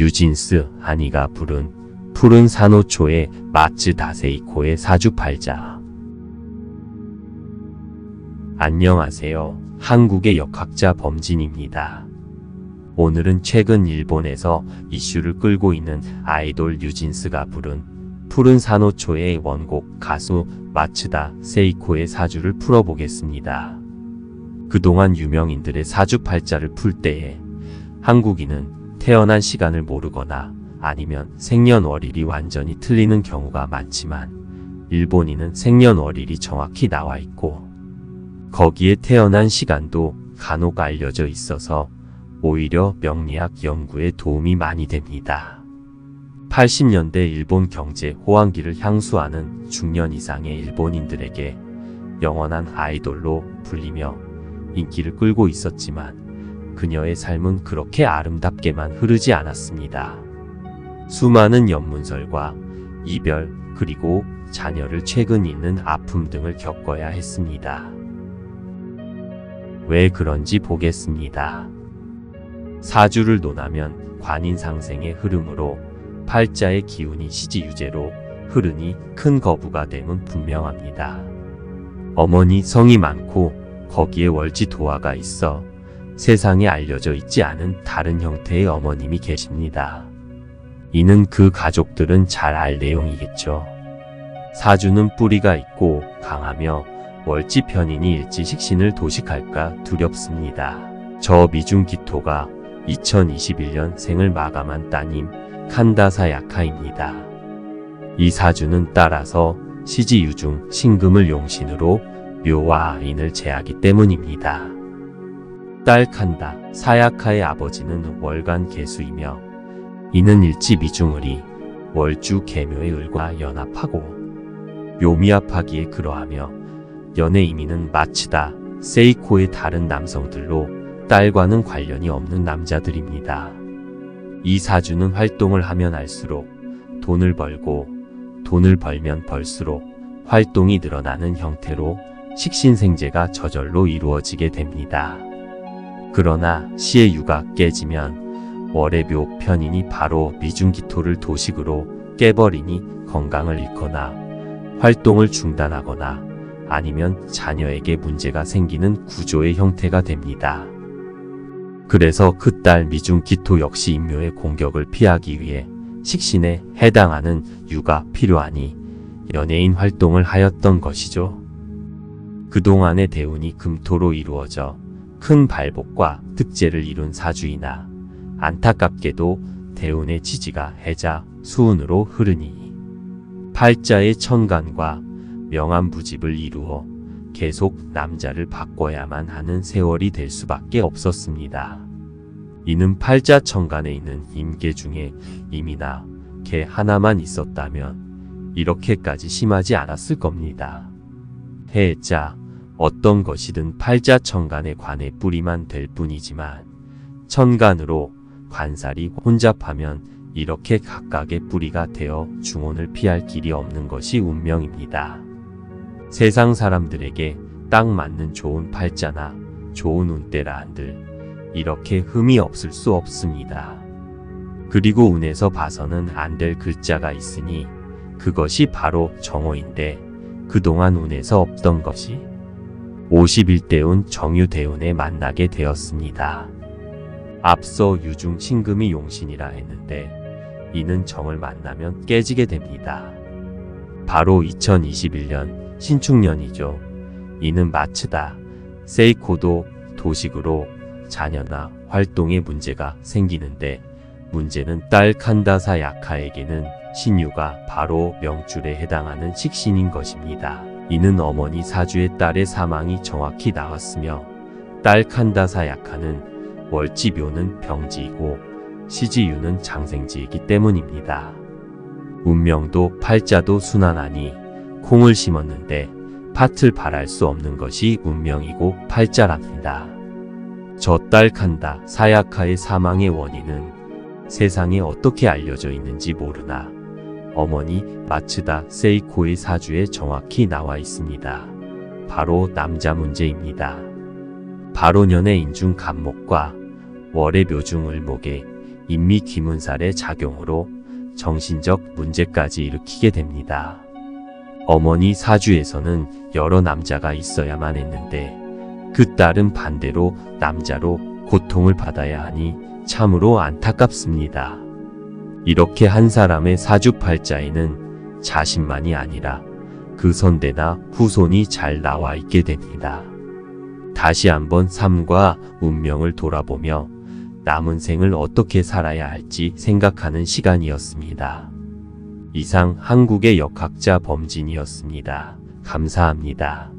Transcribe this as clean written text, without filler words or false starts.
유진스 한이가 부른 푸른 산호초의 마츠다 세이코의 사주팔자. 안녕하세요. 한국의 역학자 범진입니다. 오늘은 최근 일본에서 이슈를 끌고 있는 아이돌 유진스가 부른 푸른 산호초의 원곡 가수 마츠다 세이코의 사주를 풀어보겠습니다. 그동안 유명인들의 사주팔자를 풀 때에 한국인은 태어난 시간을 모르거나 아니면 생년월일이 완전히 틀리는 경우가 많지만 일본인은 생년월일이 정확히 나와 있고 거기에 태어난 시간도 간혹 알려져 있어서 오히려 명리학 연구에 도움이 많이 됩니다. 80년대 일본 경제 호황기를 향수하는 중년 이상의 일본인들에게 영원한 아이돌로 불리며 인기를 끌고 있었지만 그녀의 삶은 그렇게 아름답게만 흐르지 않았습니다. 수많은 연문설과 이별 그리고 자녀를 최근 있는 아픔 등을 겪어야 했습니다. 왜 그런지 보겠습니다. 사주를 논하면 관인상생의 흐름으로 팔자의 기운이 시지유제로 흐르니 큰 거부가 됨은 분명합니다. 어머니 성이 많고 거기에 월지도화가 있어 세상에 알려져 있지 않은 다른 형태의 어머님이 계십니다. 이는 그 가족들은 잘 알 내용이겠죠. 사주는 뿌리가 있고 강하며 월지 편인이 일지 식신을 도식할까 두렵습니다. 저 미중기토가 2021년 생을 마감한 따님 칸다사 야카입니다. 이 사주는 따라서 시지유중 신금을 용신으로 묘와 인을 제하기 때문입니다. 딸 칸다 사야카의 아버지는 월간 계수이며 이는 일지 미중을이 월주 계묘의 을과 연합하고 묘미합하기에 그러하며 연애 이미는 마츠다 세이코의 다른 남성들로 딸과는 관련이 없는 남자들입니다. 이 사주는 활동을 하면 할수록 돈을 벌고 돈을 벌면 벌수록 활동이 늘어나는 형태로 식신생재가 저절로 이루어지게 됩니다. 그러나 시의 유가 깨지면 월의 묘 편인이 바로 미중기토를 도식으로 깨버리니 건강을 잃거나 활동을 중단하거나 아니면 자녀에게 문제가 생기는 구조의 형태가 됩니다. 그래서 그 딸 미중기토 역시 인묘의 공격을 피하기 위해 식신에 해당하는 유가 필요하니 연예인 활동을 하였던 것이죠. 그동안의 대운이 금토로 이루어져 큰 발복과 득재를 이룬 사주이나 안타깝게도 대운의 지지가 해자, 수운으로 흐르니 팔자의 천간과 명암부집을 이루어 계속 남자를 바꿔야만 하는 세월이 될 수밖에 없었습니다. 이는 팔자 천간에 있는 임계 중에 임이나 개 하나만 있었다면 이렇게까지 심하지 않았을 겁니다. 해자, 어떤 것이든 팔자 천간에 관해 뿌리만 될 뿐이지만 천간으로 관살이 혼잡하면 이렇게 각각의 뿌리가 되어 중혼을 피할 길이 없는 것이 운명입니다. 세상 사람들에게 딱 맞는 좋은 팔자나 좋은 운때라 한들 이렇게 흠이 없을 수 없습니다. 그리고 운에서 봐서는 안 될 글자가 있으니 그것이 바로 정호인데 그동안 운에서 없던 것이 51대운 정유대운에 만나게 되었습니다. 앞서 유중 신금이 용신이라 했는데 이는 정을 만나면 깨지게 됩니다. 바로 2021년 신축년이죠. 이는 마츠다 세이코도 도식으로 자녀나 활동에 문제가 생기는데 문제는 딸 칸다사 야카에게는 신유가 바로 명줄에 해당하는 식신인 것입니다. 이는 어머니 사주의 딸의 사망이 정확히 나왔으며 딸 칸다사 야카는 월지묘는 병지이고 시지유는 장생지이기 때문입니다. 운명도 팔자도 순환하니 콩을 심었는데 팥을 발할 수 없는 것이 운명이고 팔자랍니다. 저 딸 칸다 사야카의 사망의 원인은 세상에 어떻게 알려져 있는지 모르나 어머니 마츠다 세이코의 사주에 정확히 나와 있습니다. 바로 남자 문제입니다. 바로 년의 인중 간목과 월의 묘중 을목에 인미귀문살의 작용으로 정신적 문제까지 일으키게 됩니다. 어머니 사주에서는 여러 남자가 있어야만 했는데 그 딸은 반대로 남자로 고통을 받아야 하니 참으로 안타깝습니다. 이렇게 한 사람의 사주팔자에는 자신만이 아니라 그 선대나 후손이 잘 나와 있게 됩니다. 다시 한번 삶과 운명을 돌아보며 남은 생을 어떻게 살아야 할지 생각하는 시간이었습니다. 이상 한국의 역학자 범진이었습니다. 감사합니다.